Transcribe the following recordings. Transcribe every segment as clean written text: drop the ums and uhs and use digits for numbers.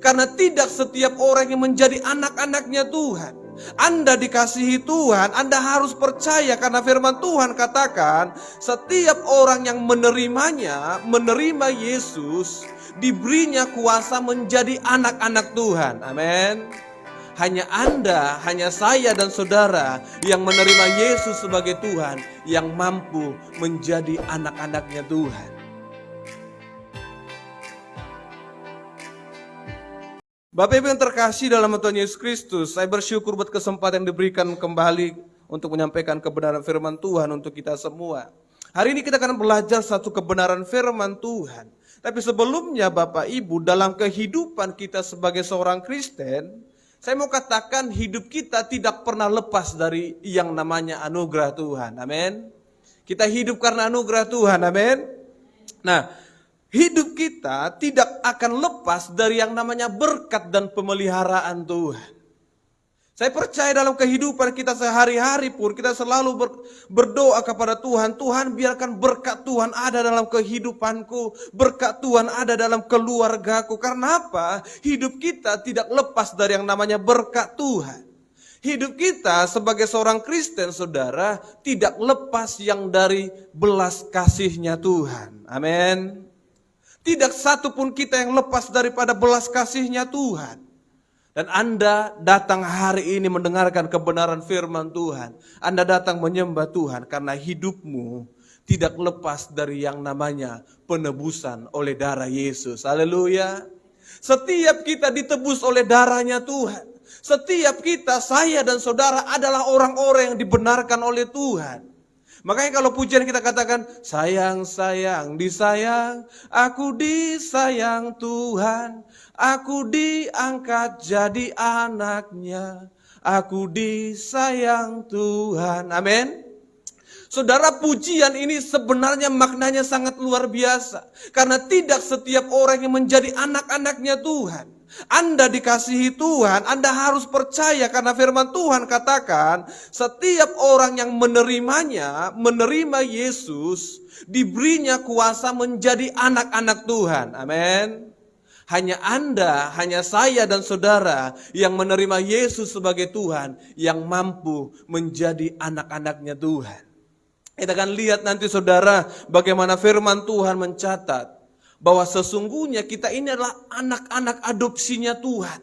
Karena tidak setiap orang yang menjadi anak-anaknya Tuhan. Anda dikasihi Tuhan, Anda harus percaya karena firman Tuhan katakan setiap orang yang menerimanya, menerima Yesus, diberinya kuasa menjadi anak-anak Tuhan. Amin. Hanya Anda, hanya saya dan saudara yang menerima Yesus sebagai Tuhan yang mampu menjadi anak-anaknya Tuhan. Bapak Ibu yang terkasih dalam Tuhan Yesus Kristus, saya bersyukur buat kesempatan yang diberikan kembali untuk menyampaikan kebenaran firman Tuhan untuk kita semua. Hari ini kita akan belajar satu kebenaran firman Tuhan. Tapi sebelumnya Bapak Ibu, dalam kehidupan kita sebagai seorang Kristen, saya mau katakan hidup kita tidak pernah lepas dari yang namanya anugerah Tuhan. Amin. Kita hidup karena anugerah Tuhan. Amin. Nah, hidup kita tidak akan lepas dari yang namanya berkat dan pemeliharaan Tuhan. Saya percaya dalam kehidupan kita sehari-hari pun kita selalu berdoa kepada Tuhan. Tuhan, biarkan berkat Tuhan ada dalam kehidupanku. Berkat Tuhan ada dalam keluargaku. Karena apa? Hidup kita tidak lepas dari yang namanya berkat Tuhan. Hidup kita sebagai seorang Kristen, saudara, tidak lepas yang dari belas kasihnya Tuhan. Amin. Tidak satu pun kita yang lepas daripada belas kasihnya Tuhan. Dan Anda datang hari ini mendengarkan kebenaran firman Tuhan. Anda datang menyembah Tuhan karena hidupmu tidak lepas dari yang namanya penebusan oleh darah Yesus. Haleluya. Setiap kita ditebus oleh darahnya Tuhan. Setiap kita, saya dan saudara adalah orang-orang yang dibenarkan oleh Tuhan. Makanya kalau pujian kita katakan, sayang, sayang, disayang, aku disayang Tuhan, aku diangkat jadi anaknya, aku disayang Tuhan. Amin. Saudara, pujian ini sebenarnya maknanya sangat luar biasa. Karena tidak setiap orang yang menjadi anak-anaknya Tuhan. Anda dikasihi Tuhan, Anda harus percaya karena firman Tuhan katakan setiap orang yang menerimanya, menerima Yesus, diberinya kuasa menjadi anak-anak Tuhan. Amin. Hanya Anda, hanya saya dan saudara yang menerima Yesus sebagai Tuhan yang mampu menjadi anak-anaknya Tuhan. Kita akan lihat nanti saudara bagaimana firman Tuhan mencatat bahwa sesungguhnya kita ini adalah anak-anak adopsinya Tuhan.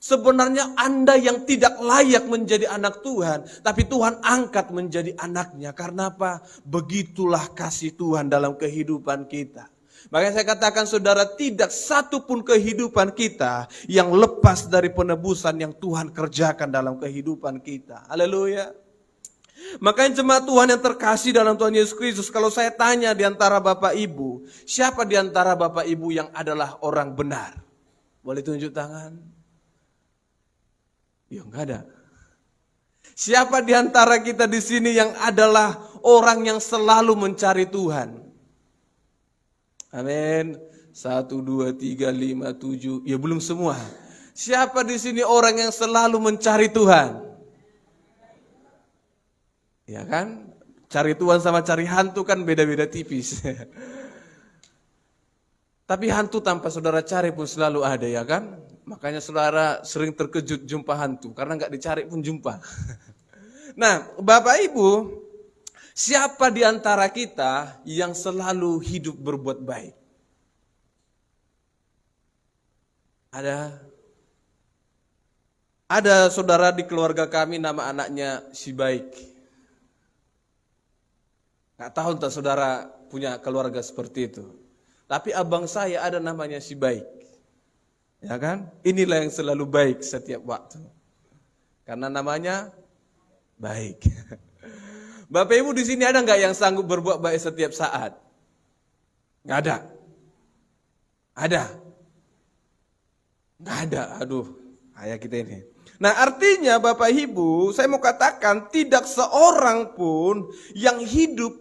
Sebenarnya Anda yang tidak layak menjadi anak Tuhan, tapi Tuhan angkat menjadi anaknya. Karena apa? Begitulah kasih Tuhan dalam kehidupan kita. Makanya saya katakan saudara, tidak satu pun kehidupan kita yang lepas dari penebusan yang Tuhan kerjakan dalam kehidupan kita. Haleluya. Makanya jemaat Tuhan yang terkasih dalam Tuhan Yesus Kristus, kalau saya tanya di antara Bapak Ibu, siapa di antara Bapak Ibu yang adalah orang benar? Boleh tunjuk tangan? Ya enggak ada. Siapa di antara kita di sini yang adalah orang yang selalu mencari Tuhan? Amin. 1, 2, 3, 5, 7. Ya belum semua. Siapa di sini orang yang selalu mencari Tuhan? Ya kan? Cari Tuhan sama cari hantu kan beda-beda tipis. Tapi hantu tanpa saudara cari pun selalu ada, ya kan? Makanya saudara sering terkejut jumpa hantu, karena nggak dicari pun jumpa. Nah, Bapak Ibu, siapa di antara kita yang selalu hidup berbuat baik? Ada saudara di keluarga kami nama anaknya si baik. Nggak tahu entah saudara punya keluarga seperti itu. Tapi abang saya ada namanya si baik. Ya kan? Inilah yang selalu baik setiap waktu. Karena namanya baik. Bapak Ibu di sini ada nggak yang sanggup berbuat baik setiap saat? Nggak ada. Ada? Nggak ada. Aduh, kayak kita ini. Nah artinya Bapak Ibu, saya mau katakan tidak seorang pun yang hidup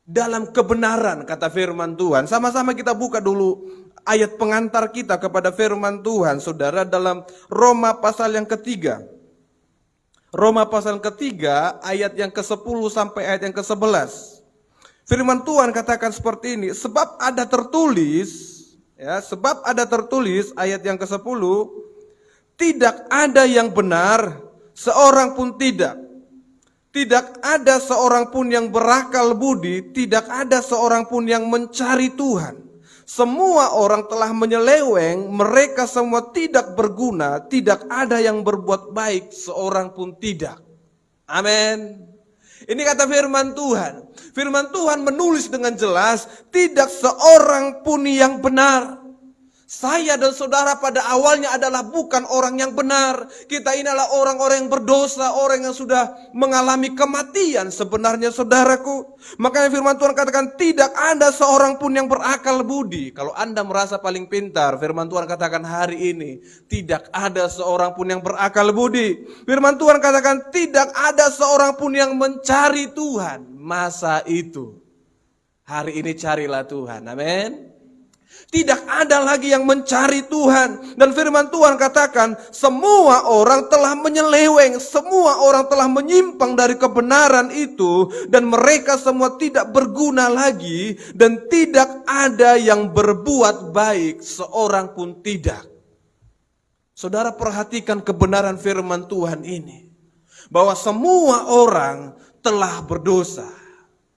dalam kebenaran kata firman Tuhan. Sama-sama kita buka dulu ayat pengantar kita kepada firman Tuhan. Saudara dalam Roma pasal yang ketiga. Roma pasal ketiga ayat yang ke-10 sampai ayat yang ke-11. Firman Tuhan katakan seperti ini. Sebab ada tertulis, Ya, sebab ada tertulis ayat yang ke-10, tidak ada yang benar, seorang pun tidak. Tidak ada seorang pun yang berakal budi, tidak ada seorang pun yang mencari Tuhan. Semua orang telah menyeleweng, mereka semua tidak berguna, tidak ada yang berbuat baik, seorang pun tidak. Amin. Ini kata firman Tuhan. Firman Tuhan menulis dengan jelas, tidak seorang pun yang benar. Saya dan saudara pada awalnya adalah bukan orang yang benar. Kita ini adalah orang-orang yang berdosa, orang yang sudah mengalami kematian sebenarnya, saudaraku. Makanya firman Tuhan katakan tidak ada seorang pun yang berakal budi. Kalau Anda merasa paling pintar, firman Tuhan katakan hari ini tidak ada seorang pun yang berakal budi. Firman Tuhan katakan tidak ada seorang pun yang mencari Tuhan. Masa itu? Hari ini carilah Tuhan. Amin. Tidak ada lagi yang mencari Tuhan. Dan firman Tuhan katakan, semua orang telah menyeleweng, semua orang telah menyimpang dari kebenaran itu, dan mereka semua tidak berguna lagi, dan tidak ada yang berbuat baik, seorang pun tidak. Saudara perhatikan kebenaran firman Tuhan ini, bahwa semua orang telah berdosa.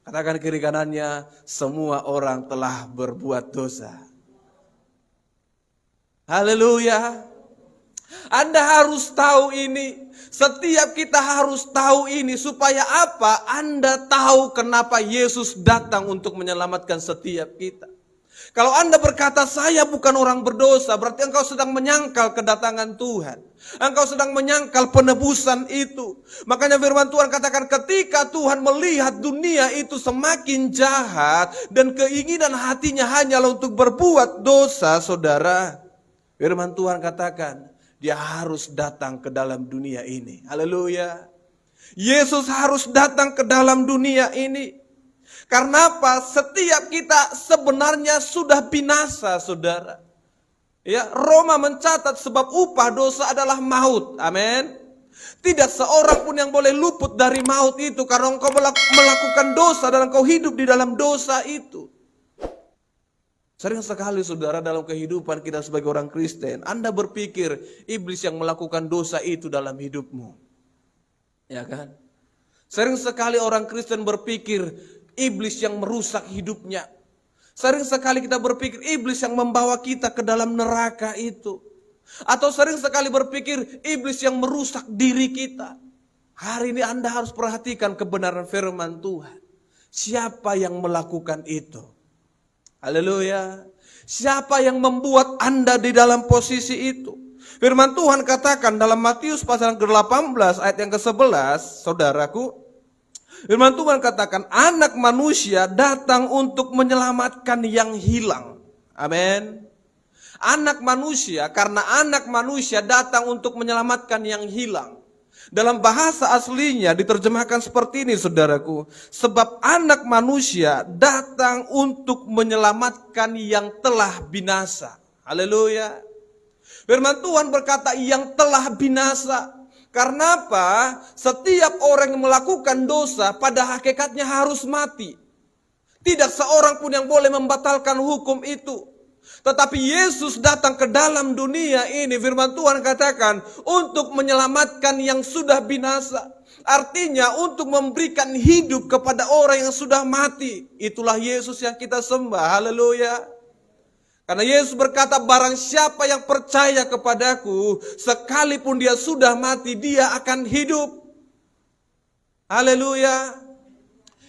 Katakan kiri kanannya, semua orang telah berbuat dosa. Haleluya. Anda harus tahu ini. Setiap kita harus tahu ini. Supaya apa? Anda tahu kenapa Yesus datang untuk menyelamatkan setiap kita. Kalau Anda berkata saya bukan orang berdosa, berarti engkau sedang menyangkal kedatangan Tuhan. Engkau sedang menyangkal penebusan itu. Makanya firman Tuhan katakan ketika Tuhan melihat dunia itu semakin jahat dan keinginan hatinya hanyalah untuk berbuat dosa, saudara. Firman Tuhan katakan, dia harus datang ke dalam dunia ini. Haleluya. Yesus harus datang ke dalam dunia ini. Karena apa? Setiap kita sebenarnya sudah binasa, saudara. Ya, Roma mencatat sebab upah dosa adalah maut. Amin. Tidak seorang pun yang boleh luput dari maut itu karena engkau melakukan dosa dan engkau hidup di dalam dosa itu. Sering sekali saudara dalam kehidupan kita sebagai orang Kristen, Anda berpikir iblis yang melakukan dosa itu dalam hidupmu. Ya kan? Sering sekali orang Kristen berpikir iblis yang merusak hidupnya. Sering sekali kita berpikir iblis yang membawa kita ke dalam neraka itu. Atau sering sekali berpikir iblis yang merusak diri kita. Hari ini Anda harus perhatikan kebenaran firman Tuhan. Siapa yang melakukan itu? Haleluya. Siapa yang membuat Anda di dalam posisi itu? Firman Tuhan katakan dalam Matius pasal ke-18 ayat yang ke-11, saudaraku. Firman Tuhan katakan anak manusia datang untuk menyelamatkan yang hilang. Amin. Anak manusia, karena anak manusia datang untuk menyelamatkan yang hilang. Dalam bahasa aslinya diterjemahkan seperti ini, saudaraku. Sebab anak manusia datang untuk menyelamatkan yang telah binasa. Haleluya. Firman Tuhan berkata yang telah binasa. Karena apa? Setiap orang yang melakukan dosa pada hakikatnya harus mati. Tidak seorang pun yang boleh membatalkan hukum itu. Tetapi Yesus datang ke dalam dunia ini, firman Tuhan katakan, untuk menyelamatkan yang sudah binasa. Artinya untuk memberikan hidup kepada orang yang sudah mati. Itulah Yesus yang kita sembah, haleluya. Karena Yesus berkata, barang siapa yang percaya kepadaku, sekalipun dia sudah mati, dia akan hidup. Haleluya.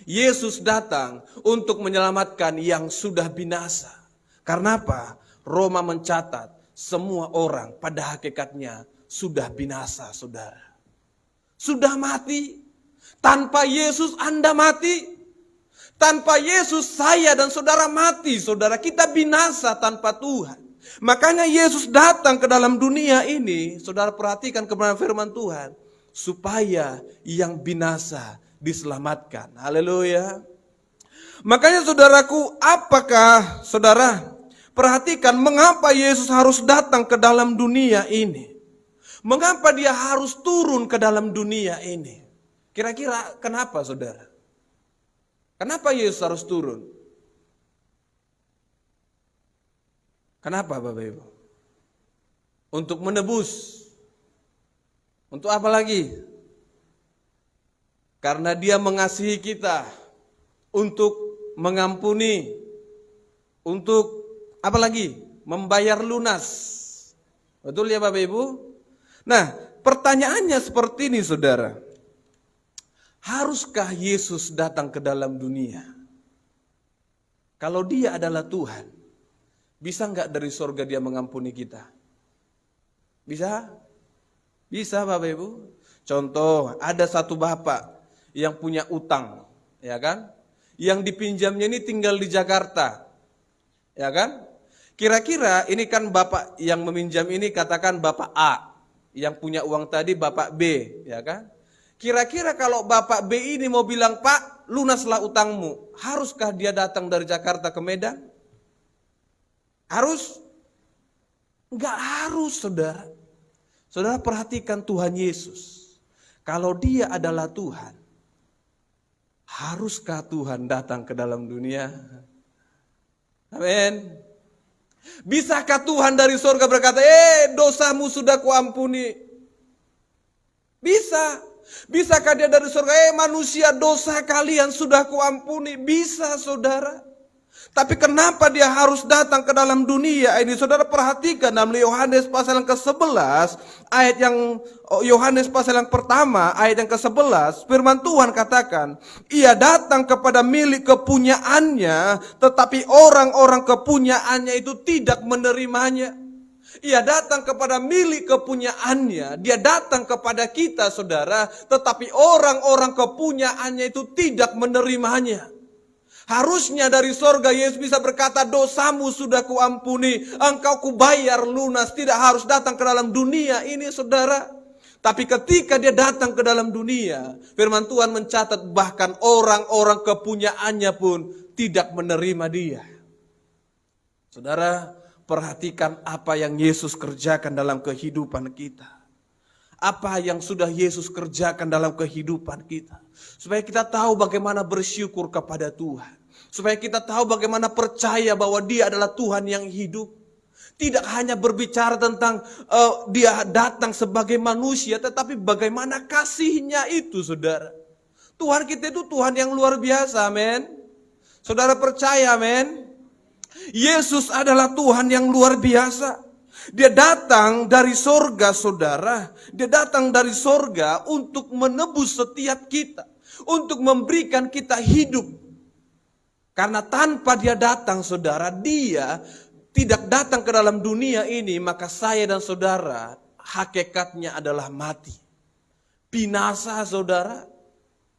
Yesus datang untuk menyelamatkan yang sudah binasa. Karena apa? Roma mencatat semua orang pada hakikatnya sudah binasa, saudara. Sudah mati. Tanpa Yesus Anda mati. Tanpa Yesus saya dan saudara mati, saudara. Kita binasa tanpa Tuhan. Makanya Yesus datang ke dalam dunia ini. Saudara perhatikan kebenaran firman Tuhan. Supaya yang binasa diselamatkan. Haleluya. Makanya saudaraku, apakah saudara perhatikan mengapa Yesus harus datang ke dalam dunia ini? Mengapa dia harus turun ke dalam dunia ini? Kira-kira kenapa, saudara? Kenapa Yesus harus turun? Kenapa Bapak Ibu? Untuk menebus. Untuk apa lagi? Karena Dia mengasihi kita. Untuk mengampuni. Untuk apa lagi? Membayar lunas. Betul ya Bapak Ibu? Nah, pertanyaannya seperti ini saudara. Haruskah Yesus datang ke dalam dunia? Kalau Dia adalah Tuhan, bisa enggak dari sorga Dia mengampuni kita? Bisa? Bisa Bapak Ibu. Contoh, ada satu bapak yang punya utang, ya kan? Yang dipinjamnya ini tinggal di Jakarta, ya kan? Kira-kira ini kan bapak yang meminjam ini katakan bapak A, yang punya uang tadi bapak B, ya kan? Kira-kira kalau bapak B ini mau bilang, Pak, lunaslah utangmu, haruskah dia datang dari Jakarta ke Medan? Harus? Enggak harus, saudara. Saudara perhatikan Tuhan Yesus. Kalau Dia adalah Tuhan, haruskah Tuhan datang ke dalam dunia? Amin. Bisakah Tuhan dari surga berkata, dosamu sudah kuampuni? Bisa. Bisakah Dia dari surga, manusia dosa kalian sudah kuampuni? Bisa saudara. Tapi kenapa Dia harus datang ke dalam dunia ini? Saudara perhatikan dalam Yohanes pasal yang ke-11, ayat yang Yohanes pasal yang pertama, ayat yang ke-11, firman Tuhan katakan, Ia datang kepada milik kepunyaannya, tetapi orang-orang kepunyaannya itu tidak menerimanya. Ia datang kepada milik kepunyaannya, Dia datang kepada kita saudara, tetapi orang-orang kepunyaannya itu tidak menerimanya. Harusnya dari sorga Yesus bisa berkata, dosamu sudah kuampuni, engkau kubayar lunas, tidak harus datang ke dalam dunia ini saudara. Tapi ketika Dia datang ke dalam dunia, firman Tuhan mencatat bahkan orang-orang kepunyaannya pun tidak menerima Dia. Saudara, perhatikan apa yang Yesus kerjakan dalam kehidupan kita. Apa yang sudah Yesus kerjakan dalam kehidupan kita. Supaya kita tahu bagaimana bersyukur kepada Tuhan. Supaya kita tahu bagaimana percaya bahwa Dia adalah Tuhan yang hidup. Tidak hanya berbicara tentang Dia datang sebagai manusia, tetapi bagaimana kasih-Nya itu saudara. Tuhan kita itu Tuhan yang luar biasa, amin. Saudara percaya, amin. Yesus adalah Tuhan yang luar biasa. Dia datang dari sorga saudara. Dia datang dari sorga untuk menebus setiap kita. Untuk memberikan kita hidup. Karena tanpa Dia datang saudara, Dia tidak datang ke dalam dunia ini, maka saya dan saudara hakikatnya adalah mati. Binasa saudara.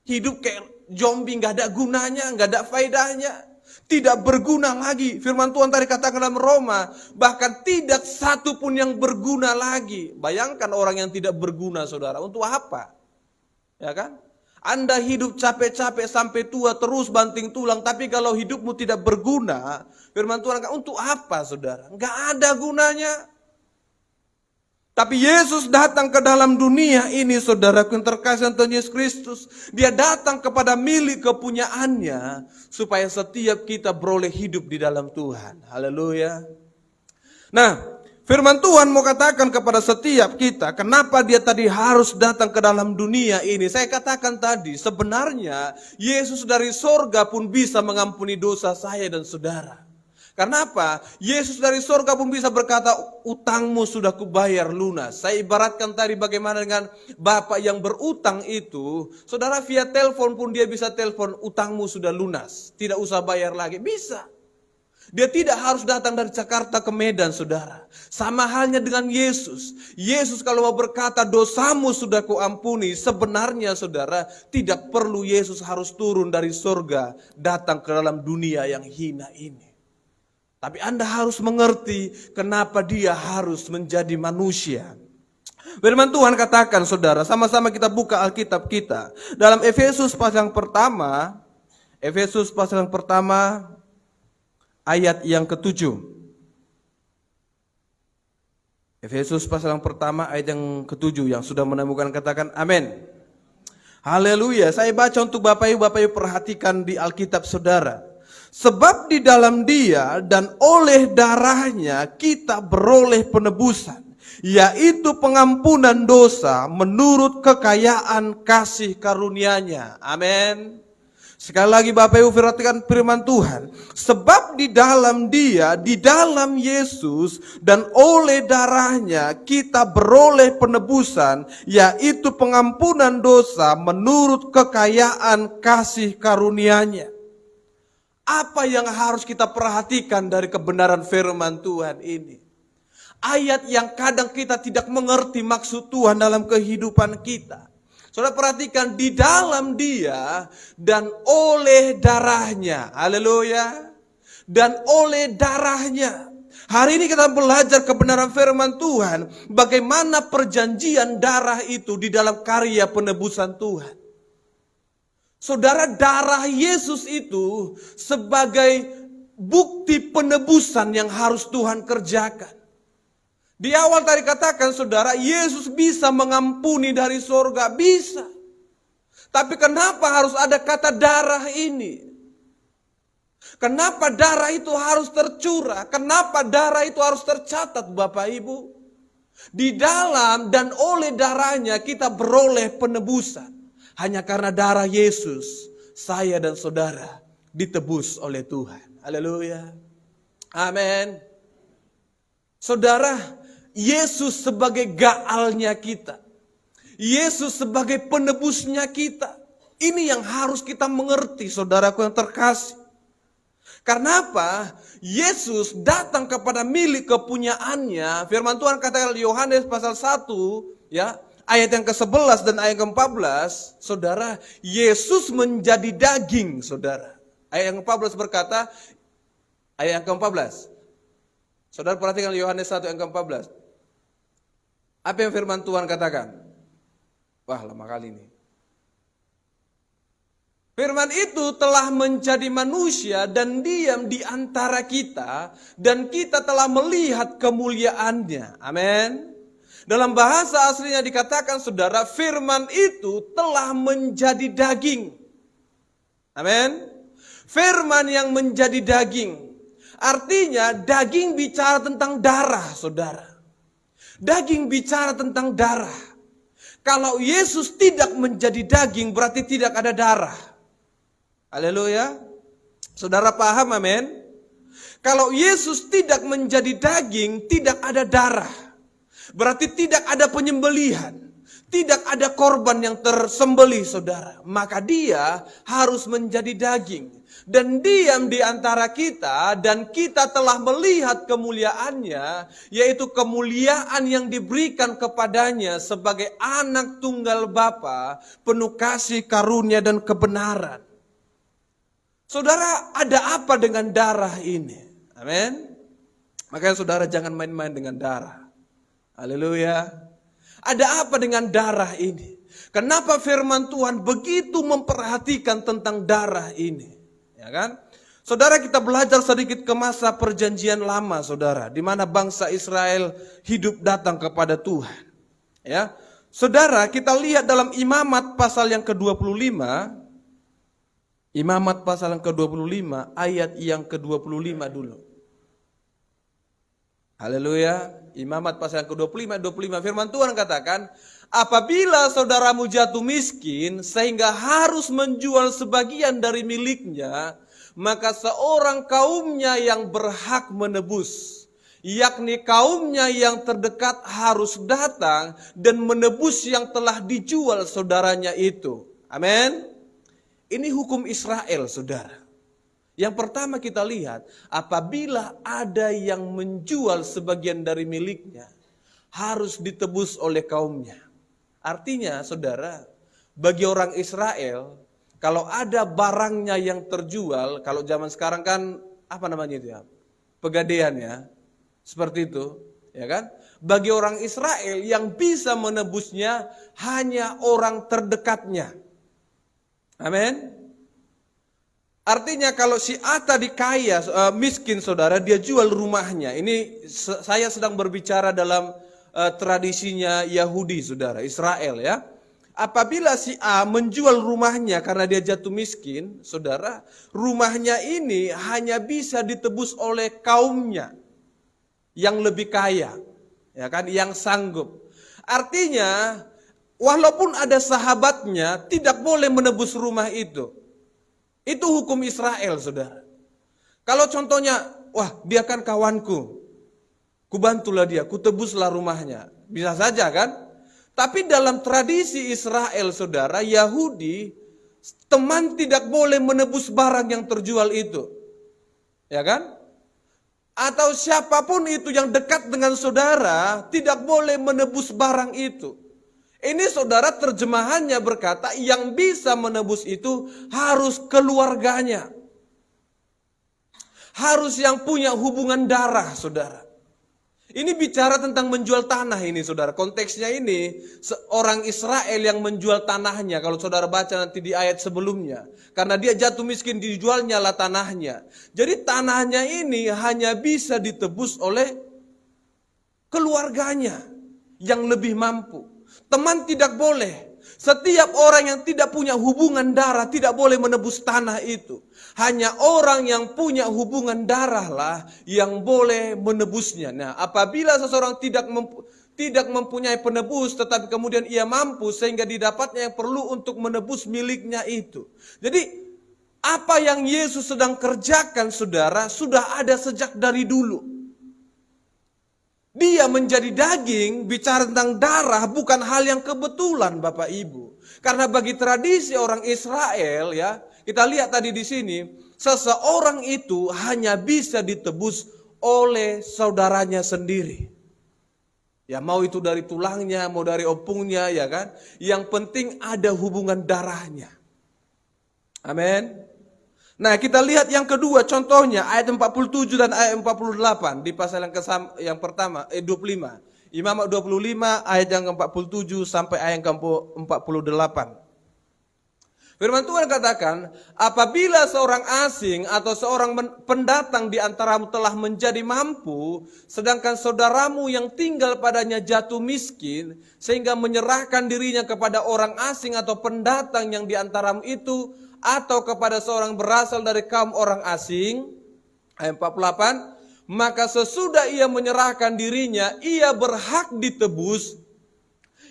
Hidup kayak zombie, gak ada gunanya, gak ada faedahnya. Tidak berguna lagi. Firman Tuhan tadi katakan dalam Roma, bahkan tidak satu pun yang berguna lagi. Bayangkan orang yang tidak berguna saudara, untuk apa? Ya kan? Anda hidup capek-capek sampai tua terus banting tulang, tapi kalau hidupmu tidak berguna, firman Tuhan katakan untuk apa saudara? Enggak ada gunanya. Tapi Yesus datang ke dalam dunia ini saudaraku yang terkasih Tuhan Yesus Kristus. Dia datang kepada milik kepunyaannya supaya setiap kita beroleh hidup di dalam Tuhan. Haleluya. Nah, firman Tuhan mau katakan kepada setiap kita, kenapa Dia tadi harus datang ke dalam dunia ini. Saya katakan tadi, sebenarnya Yesus dari sorga pun bisa mengampuni dosa saya dan saudara. Karena apa? Yesus dari sorga pun bisa berkata, utangmu sudah kubayar lunas. Saya ibaratkan tadi bagaimana dengan bapak yang berutang itu. Saudara via telepon pun dia bisa telepon, utangmu sudah lunas. Tidak usah bayar lagi. Bisa. Dia tidak harus datang dari Jakarta ke Medan saudara. Sama halnya dengan Yesus. Yesus kalau mau berkata dosamu sudah kuampuni. Sebenarnya saudara tidak perlu Yesus harus turun dari sorga. Datang ke dalam dunia yang hina ini. Tapi Anda harus mengerti kenapa Dia harus menjadi manusia. Firman Tuhan katakan saudara, sama-sama kita buka Alkitab kita. Dalam Efesus pasal yang pertama, ayat yang ke-7. Efesus pasal yang pertama ayat yang ke-7, yang sudah menemukan katakan amin. Haleluya. Saya baca untuk Bapak Ibu perhatikan di Alkitab saudara. Sebab di dalam Dia dan oleh darahnya kita beroleh penebusan, yaitu pengampunan dosa menurut kekayaan kasih karunia-Nya. Amin. Sekali lagi Bapak Ibu perhatikan firman Tuhan. Sebab di dalam Dia, di dalam Yesus dan oleh darahnya kita beroleh penebusan, yaitu pengampunan dosa menurut kekayaan kasih karunia-Nya. Apa yang harus kita perhatikan dari kebenaran firman Tuhan ini? Ayat yang kadang kita tidak mengerti maksud Tuhan dalam kehidupan kita. Saudara perhatikan, di dalam Dia dan oleh darahnya. Haleluya. Dan oleh darahnya. Hari ini kita belajar kebenaran firman Tuhan. Bagaimana perjanjian darah itu di dalam karya penebusan Tuhan. Saudara, darah Yesus itu sebagai bukti penebusan yang harus Tuhan kerjakan. Di awal tadi katakan saudara, Yesus bisa mengampuni dari sorga, bisa. Tapi kenapa harus ada kata darah ini? Kenapa darah itu harus tercurah? Kenapa darah itu harus tercatat Bapak Ibu? Di dalam dan oleh darahnya kita beroleh penebusan. Hanya karena darah Yesus, saya dan saudara ditebus oleh Tuhan. Haleluya. Amin. Saudara, Yesus sebagai gaalnya kita. Yesus sebagai penebusnya kita. Ini yang harus kita mengerti saudaraku yang terkasih. Karena apa? Yesus datang kepada milik kepunyaannya. Firman Tuhan katakan Yohanes pasal 1 ya, ayat yang ke-11 dan ayat ke-14. Saudara, Yesus menjadi daging saudara. Ayat yang ke-14 berkata, ayat yang ke-14. Saudara perhatikan Yohanes 1 ayat ke-14. Apa yang firman Tuhan katakan? Wah, lama kali ini. Firman itu telah menjadi manusia dan diam di antara kita, dan kita telah melihat kemuliaannya. Amin. Dalam bahasa aslinya dikatakan saudara, firman itu telah menjadi daging. Amin. Firman yang menjadi daging. Artinya daging bicara tentang darah saudara. Daging bicara tentang darah. Kalau Yesus tidak menjadi daging berarti tidak ada darah. Haleluya. Saudara paham amin? Kalau Yesus tidak menjadi daging tidak ada darah. Berarti tidak ada penyembelihan. Tidak ada korban yang tersembelih saudara. Maka dia harus menjadi daging. Dan diam di antara kita, dan kita telah melihat kemuliaannya, yaitu kemuliaan yang diberikan kepadanya sebagai anak tunggal Bapa, penuh kasih karunia dan kebenaran. Saudara, ada apa dengan darah ini? Amin. Makanya saudara jangan main-main dengan darah. Haleluya. Ada apa dengan darah ini? Kenapa firman Tuhan begitu memperhatikan tentang darah ini? Ya kan? Saudara, kita belajar sedikit ke masa perjanjian lama saudara, di mana bangsa Israel hidup datang kepada Tuhan. Ya. Saudara, kita lihat dalam Imamat pasal yang ke-25. Imamat pasal yang ke-25 ayat yang ke-25 dulu. Haleluya. Imamat pasal yang ke-25 25 firman Tuhan katakan, apabila saudaramu jatuh miskin sehingga harus menjual sebagian dari miliknya, maka seorang kaumnya yang berhak menebus, yakni kaumnya yang terdekat harus datang dan menebus yang telah dijual saudaranya itu. Amin. Ini hukum Israel saudara. Yang pertama kita lihat, apabila ada yang menjual sebagian dari miliknya, harus ditebus oleh kaumnya. Artinya saudara, bagi orang Israel, kalau ada barangnya yang terjual, kalau zaman sekarang kan apa namanya itu ya? Pegadaian ya. Seperti itu, ya kan? Bagi orang Israel yang bisa menebusnya hanya orang terdekatnya. Amin. Artinya kalau si A tadi kaya, miskin saudara, dia jual rumahnya. Ini saya sedang berbicara dalam tradisinya Yahudi saudara, Israel ya. Apabila si A menjual rumahnya karena dia jatuh miskin, saudara, rumahnya ini hanya bisa ditebus oleh kaumnya yang lebih kaya, ya kan, yang sanggup. Artinya, walaupun ada sahabatnya, tidak boleh menebus rumah itu. Itu hukum Israel, saudara. Kalau contohnya, wah dia kan kawanku, kubantulah dia, kutebuslah rumahnya. Bisa saja kan? Tapi dalam tradisi Israel, saudara, Yahudi, teman tidak boleh menebus barang yang terjual itu. Ya kan? Atau siapapun itu yang dekat dengan saudara, tidak boleh menebus barang itu. Ini saudara terjemahannya berkata, yang bisa menebus itu harus keluarganya. Harus yang punya hubungan darah, saudara. Ini bicara tentang menjual tanah ini, saudara. Konteksnya ini, seorang Israel yang menjual tanahnya. Kalau saudara baca nanti di ayat sebelumnya. Karena dia jatuh miskin, dijualnya lah tanahnya. Jadi tanahnya ini hanya bisa ditebus oleh keluarganya yang lebih mampu. Teman tidak boleh. Setiap orang yang tidak punya hubungan darah tidak boleh menebus tanah itu. Hanya orang yang punya hubungan darah lah yang boleh menebusnya. Nah, apabila seseorang tidak mempunyai penebus tetapi kemudian ia mampu sehingga didapatnya yang perlu untuk menebus miliknya itu. Jadi apa yang Yesus sedang kerjakan, saudara, sudah ada sejak dari dulu. Dia menjadi daging, bicara tentang darah bukan hal yang kebetulan, Bapak Ibu. Karena bagi tradisi orang Israel, ya, kita lihat tadi di sini, seseorang itu hanya bisa ditebus oleh saudaranya sendiri. Ya, mau itu dari tulangnya, mau dari opungnya, ya kan? Yang penting ada hubungan darahnya. Amin. Nah, kita lihat yang kedua, contohnya ayat 47 dan ayat 48 di pasal yang pertama, 25. Imamat 25 ayat yang ke-47 sampai ayat yang ke-48. Firman Tuhan katakan, apabila seorang asing atau seorang pendatang di antaramu telah menjadi mampu, sedangkan saudaramu yang tinggal padanya jatuh miskin, sehingga menyerahkan dirinya kepada orang asing atau pendatang yang di antaramu itu, atau kepada seorang berasal dari kaum orang asing, ayat 48, maka sesudah ia menyerahkan dirinya, ia berhak ditebus,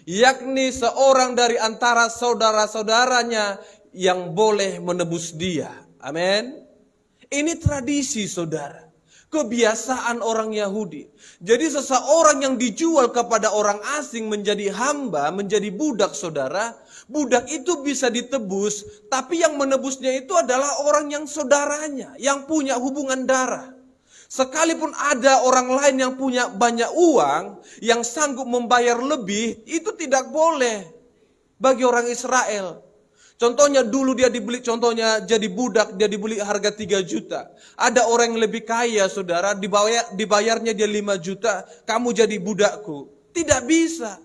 yakni seorang dari antara saudara-saudaranya yang boleh menebus dia. Amin. Ini tradisi, saudara. Kebiasaan orang Yahudi. Jadi seseorang yang dijual kepada orang asing menjadi hamba, menjadi budak, saudara. Budak itu bisa ditebus, tapi yang menebusnya itu adalah orang yang saudaranya, yang punya hubungan darah. Sekalipun ada orang lain yang punya banyak uang, yang sanggup membayar lebih, itu tidak boleh bagi orang Israel. Contohnya dulu dia dibeli, contohnya jadi budak, dia dibeli harga 3 juta. Ada orang yang lebih kaya, saudara, dibayarnya dia 5 juta, kamu jadi budakku. Tidak bisa.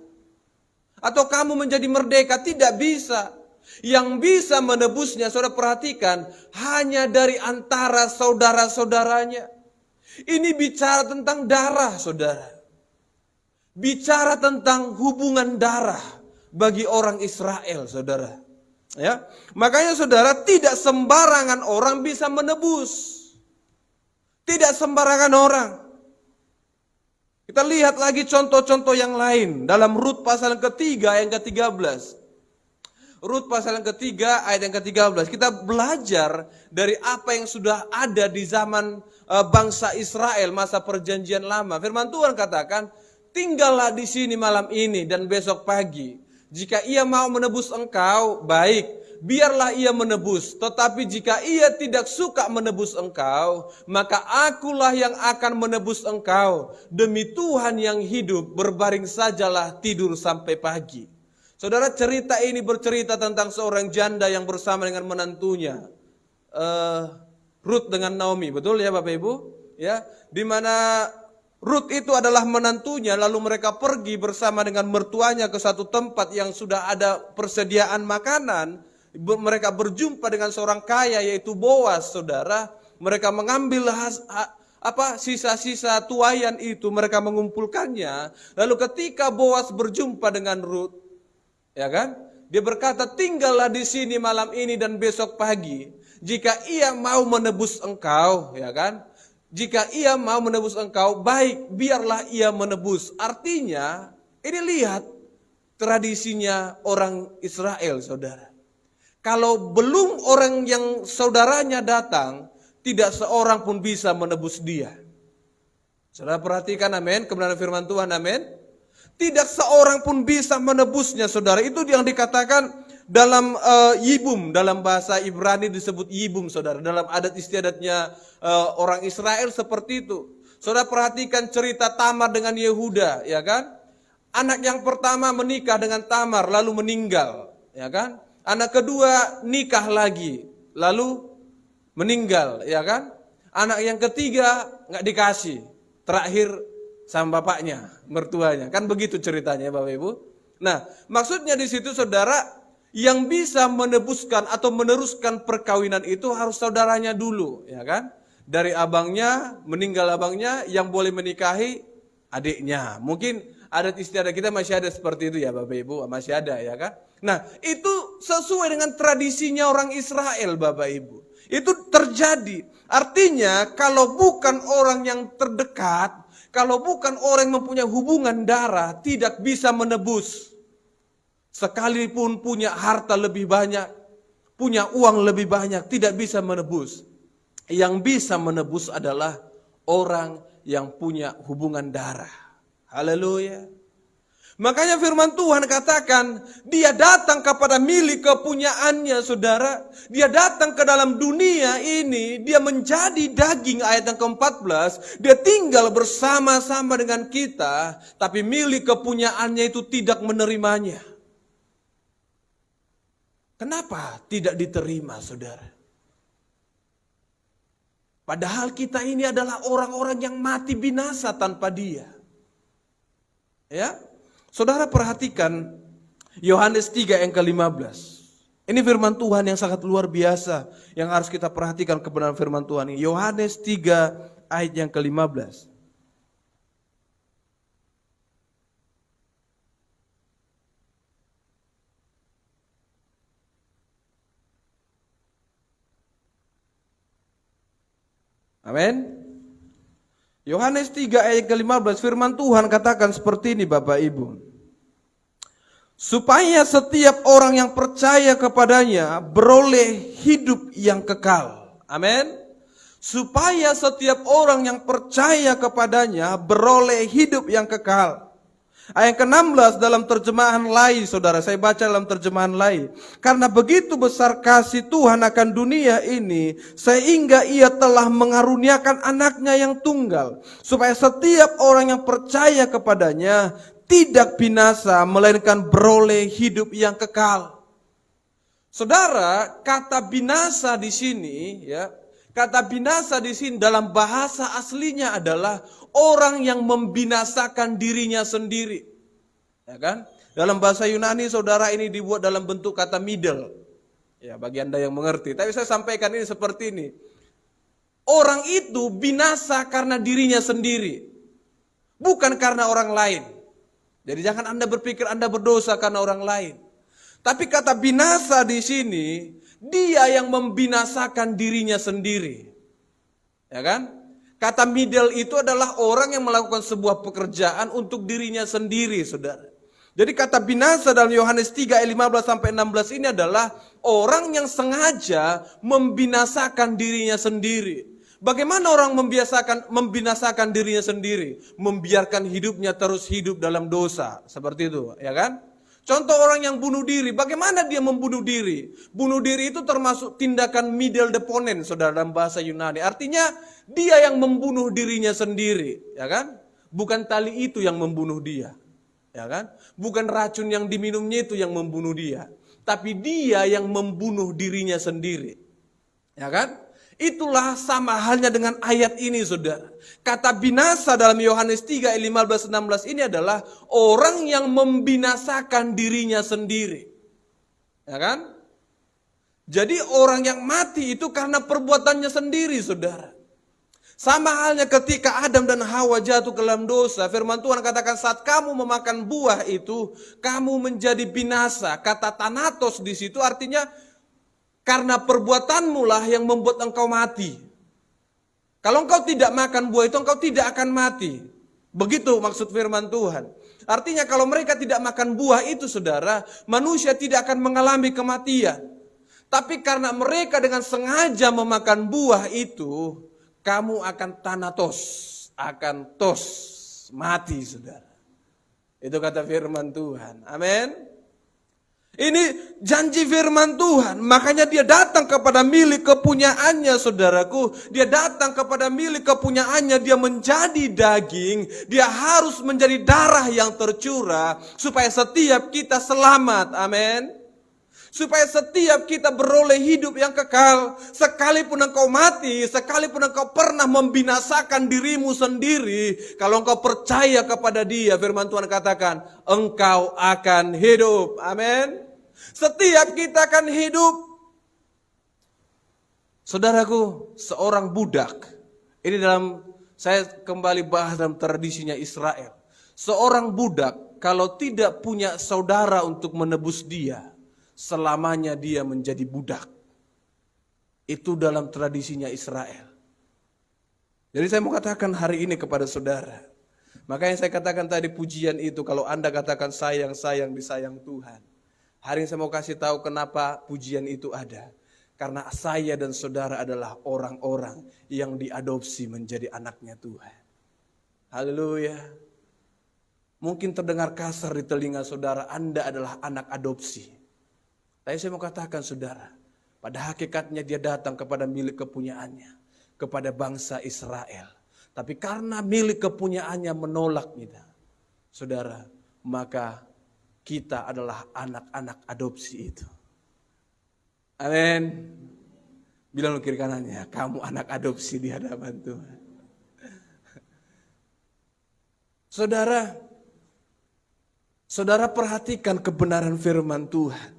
Atau kamu menjadi merdeka, tidak bisa. Yang bisa menebusnya, saudara perhatikan, hanya dari antara saudara-saudaranya. Ini bicara tentang darah, saudara. Bicara tentang hubungan darah bagi orang Israel, saudara. Ya, makanya saudara, tidak sembarangan orang bisa menebus. Tidak sembarangan orang. Kita lihat lagi contoh-contoh yang lain dalam Rut pasal yang ketiga ayat yang ke-13. Rut pasal yang ketiga ayat yang ke-13. Kita belajar dari apa yang sudah ada di zaman bangsa Israel masa perjanjian lama. Firman Tuhan katakan, tinggallah di sini malam ini dan besok pagi. Jika ia mau menebus engkau, baik, biarlah ia menebus. Tetapi jika ia tidak suka menebus engkau, maka akulah yang akan menebus engkau. Demi Tuhan yang hidup, berbaring sajalah tidur sampai pagi. Saudara, cerita ini bercerita tentang seorang janda yang bersama dengan menantunya, Rut dengan Naomi, betul ya Bapak Ibu? Ya, di mana Rut itu adalah menantunya, lalu mereka pergi bersama dengan mertuanya ke satu tempat yang sudah ada persediaan makanan. Mereka berjumpa dengan seorang kaya yaitu Boas, saudara. Mereka mengambil sisa-sisa tuaian itu, mereka mengumpulkannya. Lalu ketika Boas berjumpa dengan Rut, ya kan? Dia berkata, tinggallah di sini malam ini dan besok pagi. Jika ia mau menebus engkau, ya kan? Jika ia mau menebus engkau, baik, biarlah ia menebus. Artinya, ini lihat tradisinya orang Israel, saudara. Kalau belum orang yang saudaranya datang, tidak seorang pun bisa menebus dia. Saudara perhatikan, amin, kebenaran firman Tuhan, amin. Tidak seorang pun bisa menebusnya, saudara. Itu yang dikatakan dalam yibum, dalam bahasa Ibrani disebut yibum, saudara. Dalam adat istiadatnya orang Israel seperti itu. Saudara perhatikan cerita Tamar dengan Yehuda, ya kan? Anak yang pertama menikah dengan Tamar lalu meninggal, ya kan? Anak kedua nikah lagi lalu meninggal, ya kan? Anak yang ketiga nggak dikasih, terakhir sama bapaknya, mertuanya. Kan begitu ceritanya, Bapak Ibu. Nah, maksudnya di situ, saudara, yang bisa menebuskan atau meneruskan perkawinan itu harus saudaranya dulu, ya kan? Dari abangnya, meninggal abangnya, yang boleh menikahi adiknya. Mungkin adat istiadat kita masih ada seperti itu ya, Bapak Ibu, masih ada, ya kan? Nah, itu sesuai dengan tradisinya orang Israel, Bapak Ibu. Itu terjadi. Artinya, kalau bukan orang yang terdekat, kalau bukan orang yang mempunyai hubungan darah, tidak bisa menebus. Sekalipun punya harta lebih banyak, punya uang lebih banyak, tidak bisa menebus. Yang bisa menebus adalah orang yang punya hubungan darah. Haleluya. Makanya firman Tuhan katakan, dia datang kepada milik kepunyaannya, saudara. Dia datang ke dalam dunia ini, dia menjadi daging, ayat yang ke-14. Dia tinggal bersama-sama dengan kita, tapi milik kepunyaannya itu tidak menerimanya. Kenapa tidak diterima, saudara? Padahal kita ini adalah orang-orang yang mati binasa tanpa dia. Ya, saudara perhatikan Yohanes 3 yang ke-15. Ini firman Tuhan yang sangat luar biasa yang harus kita perhatikan kebenaran firman Tuhan ini. Yohanes 3 ayat yang ke-15. Amin. Yohanes 3 ayat ke-15 firman Tuhan katakan seperti ini, Bapak Ibu. Supaya setiap orang yang percaya kepadanya beroleh hidup yang kekal. Amin. Supaya setiap orang yang percaya kepadanya beroleh hidup yang kekal. Ayat ke-16 dalam terjemahan lain, saudara, saya baca dalam terjemahan lain. Karena begitu besar kasih Tuhan akan dunia ini, sehingga ia telah mengaruniakan anaknya yang tunggal, supaya setiap orang yang percaya kepadanya tidak binasa, melainkan beroleh hidup yang kekal. Saudara, kata binasa di sini, ya, kata binasa di sini dalam bahasa aslinya adalah orang yang membinasakan dirinya sendiri. Ya kan? Dalam bahasa Yunani, saudara, ini dibuat dalam bentuk kata middle. Ya, bagi Anda yang mengerti. Tapi saya sampaikan ini seperti ini. Orang itu binasa karena dirinya sendiri. Bukan karena orang lain. Jadi jangan Anda berpikir Anda berdosa karena orang lain. Tapi kata binasa di sini, dia yang membinasakan dirinya sendiri. Ya kan? Kata middle itu adalah orang yang melakukan sebuah pekerjaan untuk dirinya sendiri, saudara. Jadi kata binasa dalam Yohanes 3 ayat 15 sampai 16 ini adalah orang yang sengaja membinasakan dirinya sendiri. Bagaimana orang membinasakan dirinya sendiri? Membiarkan hidupnya terus hidup dalam dosa, seperti itu, ya kan? Contoh orang yang bunuh diri, bagaimana dia membunuh diri? Bunuh diri itu termasuk tindakan middle deponent, saudara, dalam bahasa Yunani. Artinya dia yang membunuh dirinya sendiri, ya kan? Bukan tali itu yang membunuh dia, ya kan? Bukan racun yang diminumnya itu yang membunuh dia, tapi dia yang membunuh dirinya sendiri, ya kan? Itulah sama halnya dengan ayat ini, saudara. Kata binasa dalam Yohanes 3 ayat 15-16 ini adalah orang yang membinasakan dirinya sendiri. Ya kan? Jadi orang yang mati itu karena perbuatannya sendiri, saudara. Sama halnya ketika Adam dan Hawa jatuh ke dalam dosa, firman Tuhan katakan saat kamu memakan buah itu, kamu menjadi binasa. Kata thanatos di situ artinya karena perbuatanmu lah yang membuat engkau mati. Kalau engkau tidak makan buah itu, engkau tidak akan mati. Begitu maksud firman Tuhan. Artinya kalau mereka tidak makan buah itu, saudara, manusia tidak akan mengalami kematian. Tapi karena mereka dengan sengaja memakan buah itu, kamu akan thanatos, akan mati, saudara. Itu kata firman Tuhan. Amin. Ini janji firman Tuhan. Makanya dia datang kepada milik kepunyaannya, saudaraku. Dia datang kepada milik kepunyaannya. Dia menjadi daging. Dia harus menjadi darah yang tercurah. Supaya setiap kita selamat. Amin. Supaya setiap kita beroleh hidup yang kekal. Sekalipun engkau mati, sekalipun engkau pernah membinasakan dirimu sendiri, kalau engkau percaya kepada Dia, firman Tuhan katakan, engkau akan hidup. Amin. Setiap kita akan hidup. Saudaraku, seorang budak. Ini saya kembali bahas dalam tradisinya Israel. Seorang budak, kalau tidak punya saudara untuk menebus dia, selamanya dia menjadi budak. Itu dalam tradisinya Israel. Jadi saya mau katakan hari ini kepada saudara. Makanya saya katakan tadi pujian itu, kalau Anda katakan sayang, disayang Tuhan. Hari ini saya mau kasih tahu kenapa pujian itu ada. Karena saya dan saudara adalah orang-orang yang diadopsi menjadi anaknya Tuhan. Haleluya. Mungkin terdengar kasar di telinga saudara, Anda adalah anak adopsi. Tapi saya mau katakan saudara, pada hakikatnya dia datang kepada milik kepunyaannya, kepada bangsa Israel. Tapi karena milik kepunyaannya menolak kita, saudara, maka kita adalah anak-anak adopsi itu. Amin. Bilang kiri kanannya, kamu anak adopsi di hadapan Tuhan. Saudara perhatikan kebenaran firman Tuhan.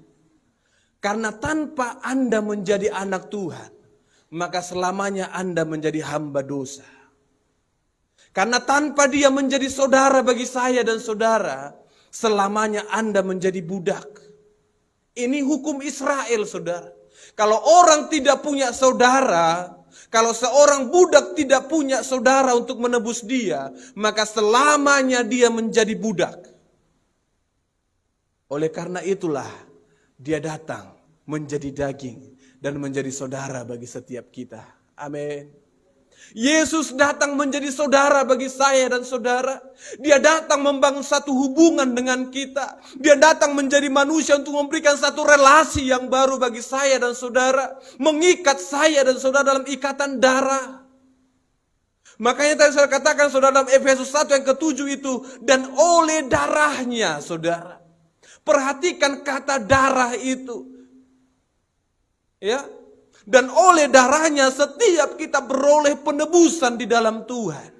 Karena tanpa Anda menjadi anak Tuhan, maka selamanya Anda menjadi hamba dosa. Karena tanpa Dia menjadi saudara bagi saya dan saudara, selamanya Anda menjadi budak. Ini hukum Israel, saudara. Kalau orang tidak punya saudara, kalau seorang budak tidak punya saudara untuk menebus dia, maka selamanya dia menjadi budak. Oleh karena itulah, dia datang menjadi daging dan menjadi saudara bagi setiap kita. Amin. Yesus datang menjadi saudara bagi saya dan saudara. Dia datang membangun satu hubungan dengan kita. Dia datang menjadi manusia untuk memberikan satu relasi yang baru bagi saya dan saudara. Mengikat saya dan saudara dalam ikatan darah. Makanya tadi saya katakan saudara dalam Efesus 1 yang ke-7 itu. Dan oleh darahnya saudara. Perhatikan kata darah itu. Ya. Dan oleh darahnya setiap kita beroleh penebusan di dalam Tuhan.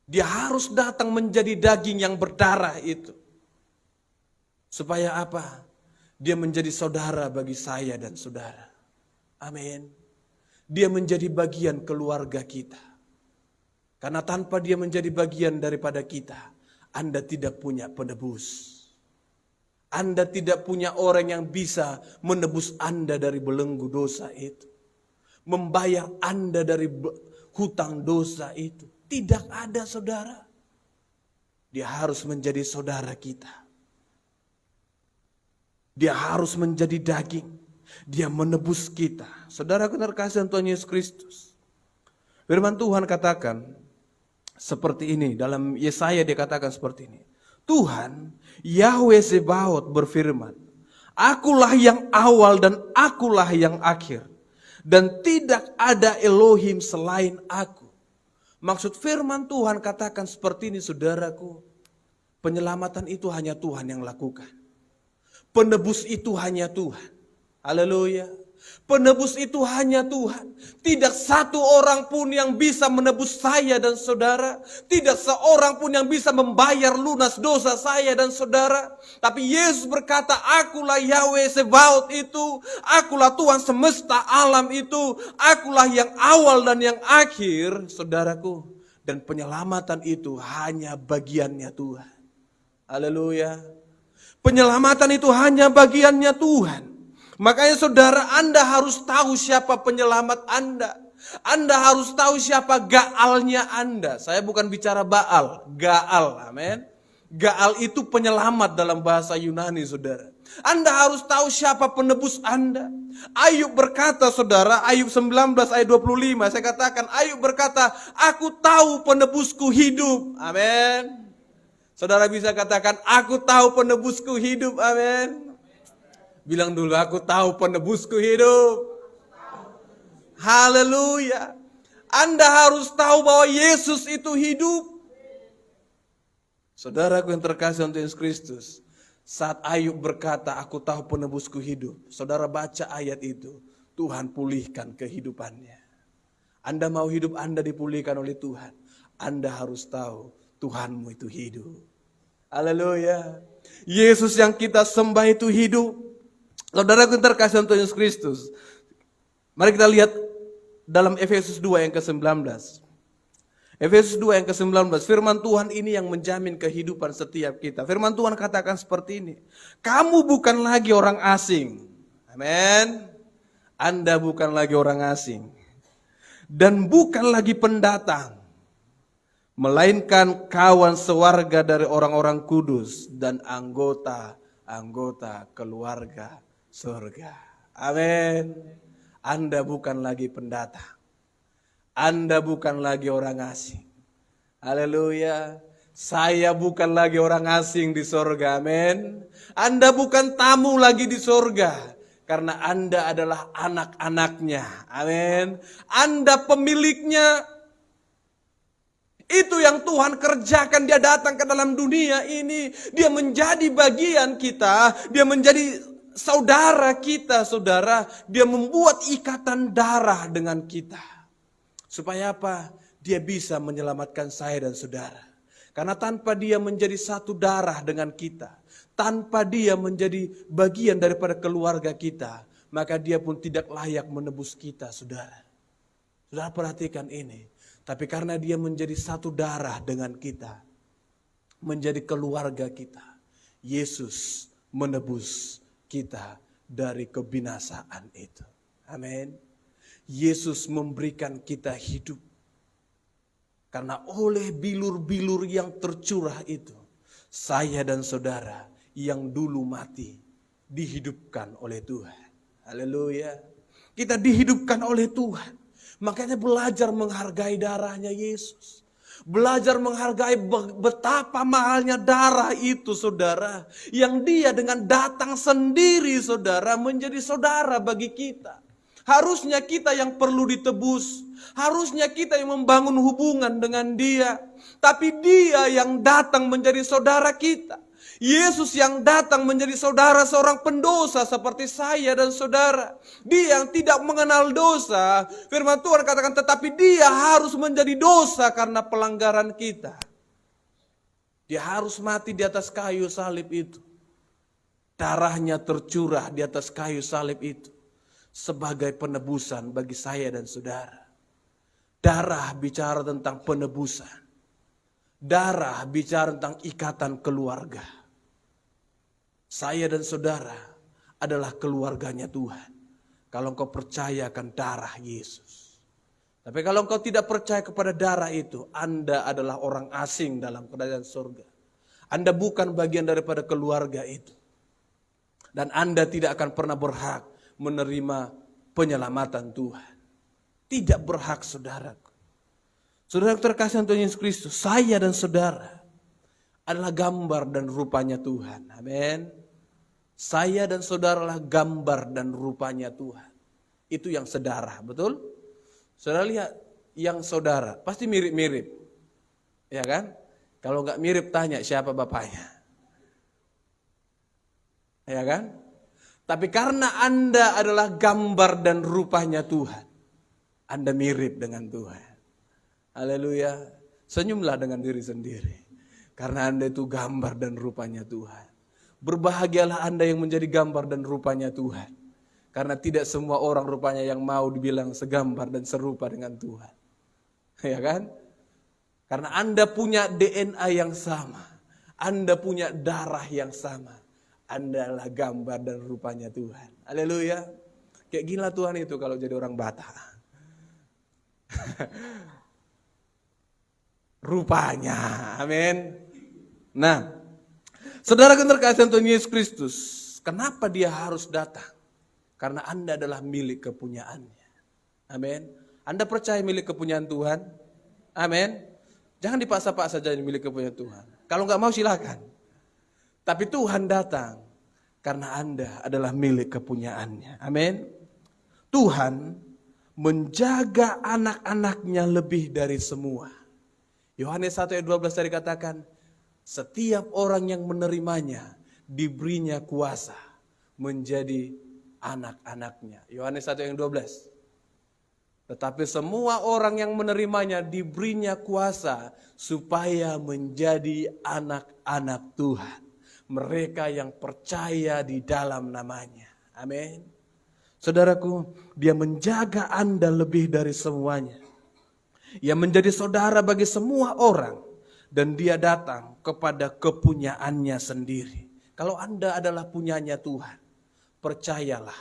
Dia harus datang menjadi daging yang berdarah itu. Supaya apa? Dia menjadi saudara bagi saya dan saudara. Amin. Dia menjadi bagian keluarga kita. Karena tanpa dia menjadi bagian daripada kita, Anda tidak punya penebus. Anda tidak punya orang yang bisa menebus Anda dari belenggu dosa itu. Membayar Anda dari hutang dosa itu. Tidak ada saudara. Dia harus menjadi saudara kita. Dia harus menjadi daging. Dia menebus kita. Saudara terkasih Tuhan Yesus Kristus. Firman Tuhan katakan seperti ini. Dalam Yesaya dia katakan seperti ini. Tuhan, Yahweh Sebaot berfirman, akulah yang awal dan akulah yang akhir. Dan tidak ada Elohim selain aku. Maksud firman Tuhan katakan seperti ini saudaraku. Penyelamatan itu hanya Tuhan yang lakukan. Penebus itu hanya Tuhan. Haleluya. Penebus itu hanya Tuhan. Tidak satu orang pun yang bisa menebus saya dan saudara. Tidak seorang pun yang bisa membayar lunas dosa saya dan saudara. Tapi Yesus berkata, akulah Yahweh Sebaot itu. Akulah Tuhan semesta alam itu. Akulah yang awal dan yang akhir, saudaraku. Dan penyelamatan itu hanya bagiannya Tuhan. Haleluya. Penyelamatan itu hanya bagiannya Tuhan. Makanya saudara, Anda harus tahu siapa penyelamat Anda. Anda harus tahu siapa Gaalnya Anda. Saya bukan bicara Baal, Gaal, amin. Gaal itu penyelamat dalam bahasa Yunani, saudara. Anda harus tahu siapa penebus Anda. Ayub berkata, saudara, Ayub 19 ayat 25, saya katakan, Ayub berkata, aku tahu penebusku hidup, amin. Saudara bisa katakan, aku tahu penebusku hidup, amin. Bilang dulu, aku tahu penebusku hidup. Haleluya. Anda harus tahu bahwa Yesus itu hidup. Saudaraku yang terkasih untuk Yesus Kristus. Saat Ayub berkata, aku tahu penebusku hidup. Saudara baca ayat itu. Tuhan pulihkan kehidupannya. Anda mau hidup Anda dipulihkan oleh Tuhan. Anda harus tahu Tuhanmu itu hidup. Haleluya. Yesus yang kita sembah itu hidup. Saudaraku yang terkasih untuk Yesus Kristus. Mari kita lihat dalam Efesus 2 yang ke-19. Efesus 2 yang ke-19. Firman Tuhan ini yang menjamin kehidupan setiap kita. Firman Tuhan katakan seperti ini. Kamu bukan lagi orang asing. Amin. Anda bukan lagi orang asing. Dan bukan lagi pendatang. Melainkan kawan sewarga dari orang-orang kudus. Dan anggota keluarga surga. Amin. Anda bukan lagi pendatang. Anda bukan lagi orang asing. Haleluya. Saya bukan lagi orang asing di surga. Amin. Anda bukan tamu lagi di surga. Karena Anda adalah anak-anaknya. Amin. Anda pemiliknya. Itu yang Tuhan kerjakan. Dia datang ke dalam dunia ini. Dia menjadi bagian kita. Dia menjadi saudara kita, saudara. Dia membuat ikatan darah dengan kita. Supaya apa? Dia bisa menyelamatkan saya dan saudara. Karena tanpa dia menjadi satu darah dengan kita. Tanpa dia menjadi bagian daripada keluarga kita. Maka dia pun tidak layak menebus kita, saudara. Saudara perhatikan ini. Tapi karena dia menjadi satu darah dengan kita. Menjadi keluarga kita. Yesus menebus kita dari kebinasaan itu. Amin. Yesus memberikan kita hidup. Karena oleh bilur-bilur yang tercurah itu, saya dan saudara yang dulu mati dihidupkan oleh Tuhan. Haleluya. Kita dihidupkan oleh Tuhan. Makanya belajar menghargai darahnya Yesus. Belajar menghargai betapa mahalnya darah itu, saudara. Yang dia dengan datang sendiri, saudara, menjadi saudara bagi kita. Harusnya kita yang perlu ditebus. Harusnya kita yang membangun hubungan dengan dia. Tapi dia yang datang menjadi saudara kita. Yesus yang datang menjadi saudara seorang pendosa seperti saya dan saudara. Dia yang tidak mengenal dosa. Firman Tuhan katakan tetapi dia harus menjadi dosa karena pelanggaran kita. Dia harus mati di atas kayu salib itu. Darahnya tercurah di atas kayu salib itu. Sebagai penebusan bagi saya dan saudara. Darah bicara tentang penebusan. Darah bicara tentang ikatan keluarga. Saya dan saudara adalah keluarganya Tuhan. Kalau engkau percaya akan darah Yesus. Tapi kalau engkau tidak percaya kepada darah itu, Anda adalah orang asing dalam kerajaan surga. Anda bukan bagian daripada keluarga itu. Dan Anda tidak akan pernah berhak menerima penyelamatan Tuhan. Tidak berhak, saudaraku. Saudara terkasih untuk Yesus Kristus, saya dan saudara adalah gambar dan rupanya Tuhan. Amin. Saya dan saudara adalah gambar dan rupanya Tuhan. Itu yang sedarah, betul? Saudara lihat yang saudara, pasti mirip-mirip. Ya kan? Kalau nggak mirip tanya siapa bapaknya. Ya kan? Tapi karena Anda adalah gambar dan rupanya Tuhan, Anda mirip dengan Tuhan. Haleluya. Senyumlah dengan diri sendiri. Karena Anda itu gambar dan rupanya Tuhan. Berbahagialah Anda yang menjadi gambar dan rupanya Tuhan. Karena tidak semua orang rupanya yang mau dibilang segambar dan serupa dengan Tuhan. Ya kan? Karena Anda punya DNA yang sama. Anda punya darah yang sama. Anda adalah gambar dan rupanya Tuhan. Haleluya. Kayak gila Tuhan itu kalau jadi orang Batak. Rupanya. Amin. Nah, saudara terkasih Tuhan Yesus Kristus, kenapa dia harus datang? Karena Anda adalah milik kepunyaannya. Amin. Anda percaya milik kepunyaan Tuhan? Amin. Jangan dipaksa-paksa jadi milik kepunyaan Tuhan. Kalau nggak mau silakan. Tapi Tuhan datang karena Anda adalah milik kepunyaannya. Amin. Tuhan menjaga anak-anaknya lebih dari semua. Yohanes 1 ayat 12 tadi katakan, setiap orang yang menerimanya diberinya kuasa menjadi anak-anaknya. Yohanes 1 ayat 12. Tetapi semua orang yang menerimanya diberinya kuasa supaya menjadi anak-anak Tuhan. Mereka yang percaya di dalam namanya. Amin. Saudaraku, dia menjaga Anda lebih dari semuanya. Ia menjadi saudara bagi semua orang. Dan dia datang kepada kepunyaannya sendiri. Kalau Anda adalah punyanya Tuhan, percayalah,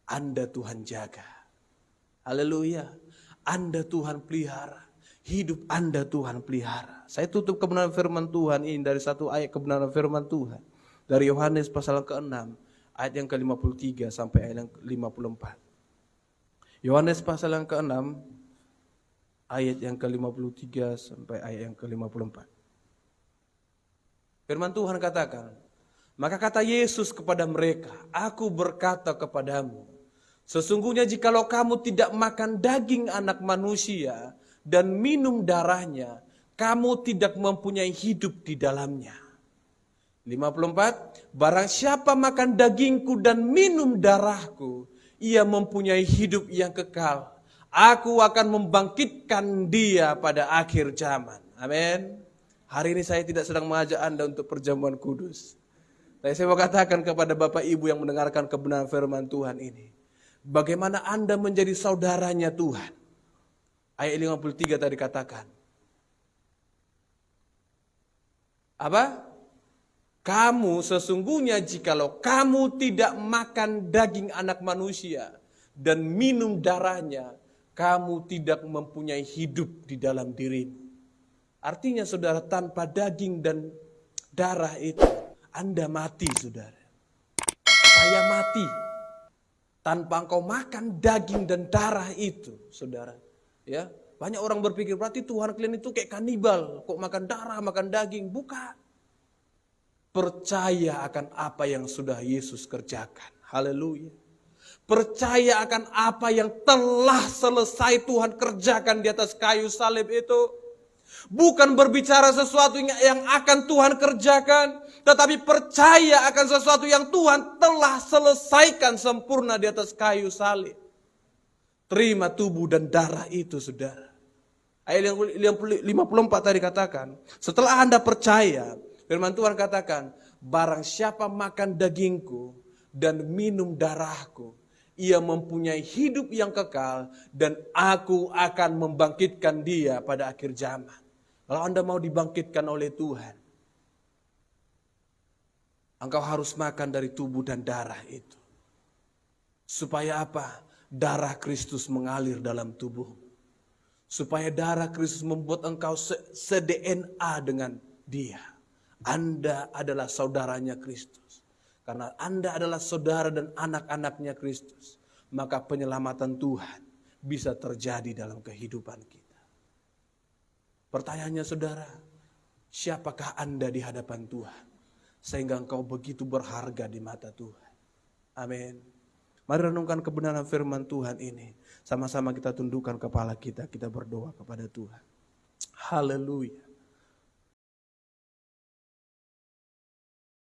Anda Tuhan jaga. Haleluya. Anda Tuhan pelihara. Hidup Anda Tuhan pelihara. Saya tutup kebenaran firman Tuhan ini dari satu ayat kebenaran firman Tuhan. Dari Yohanes pasal ke-6, ayat yang ke-53 sampai ayat yang ke-54. Yohanes pasal yang ke-6, ayat yang ke-53 sampai ayat yang ke-54. Firman Tuhan katakan, maka kata Yesus kepada mereka, aku berkata kepadamu, sesungguhnya jikalau kamu tidak makan daging anak manusia dan minum darahnya, kamu tidak mempunyai hidup di dalamnya. 54, barang siapa makan dagingku dan minum darahku, ia mempunyai hidup yang kekal. Aku akan membangkitkan dia pada akhir zaman. Amin. Hari ini saya tidak sedang mengajak Anda untuk perjamuan kudus. Tapi saya mau katakan kepada Bapak Ibu yang mendengarkan kebenaran firman Tuhan ini. Bagaimana Anda menjadi saudaranya Tuhan. Ayat 53 tadi katakan. Apa? Kamu sesungguhnya jikalau kamu tidak makan daging anak manusia dan minum darahnya, kamu tidak mempunyai hidup di dalam dirimu. Artinya saudara, tanpa daging dan darah itu, Anda mati saudara. Saya mati. Tanpa engkau makan daging dan darah itu, saudara. Ya, banyak orang berpikir berarti Tuhan kalian itu kayak kanibal, kok makan darah, makan daging. Bukan. Percaya akan apa yang sudah Yesus kerjakan. Haleluya. Percaya akan apa yang telah selesai Tuhan kerjakan di atas kayu salib itu. Bukan berbicara sesuatu yang akan Tuhan kerjakan, tetapi percaya akan sesuatu yang Tuhan telah selesaikan sempurna di atas kayu salib. Terima tubuh dan darah itu, saudara. Ayat 54 tadi katakan, setelah Anda percaya, firman Tuhan katakan, barang siapa makan dagingku dan minum darahku, ia mempunyai hidup yang kekal dan aku akan membangkitkan dia pada akhir zaman. Kalau Anda mau dibangkitkan oleh Tuhan, engkau harus makan dari tubuh dan darah itu. Supaya apa? Darah Kristus mengalir dalam tubuhmu. Supaya darah Kristus membuat engkau se-DNA dengan dia. Anda adalah saudaranya Kristus. Karena Anda adalah saudara dan anak-anaknya Kristus. Maka penyelamatan Tuhan bisa terjadi dalam kehidupan kita. Pertanyaannya saudara, siapakah Anda di hadapan Tuhan? Sehingga engkau begitu berharga di mata Tuhan. Amin. Mari renungkan kebenaran firman Tuhan ini. Sama-sama kita tundukkan kepala kita berdoa kepada Tuhan. Haleluya.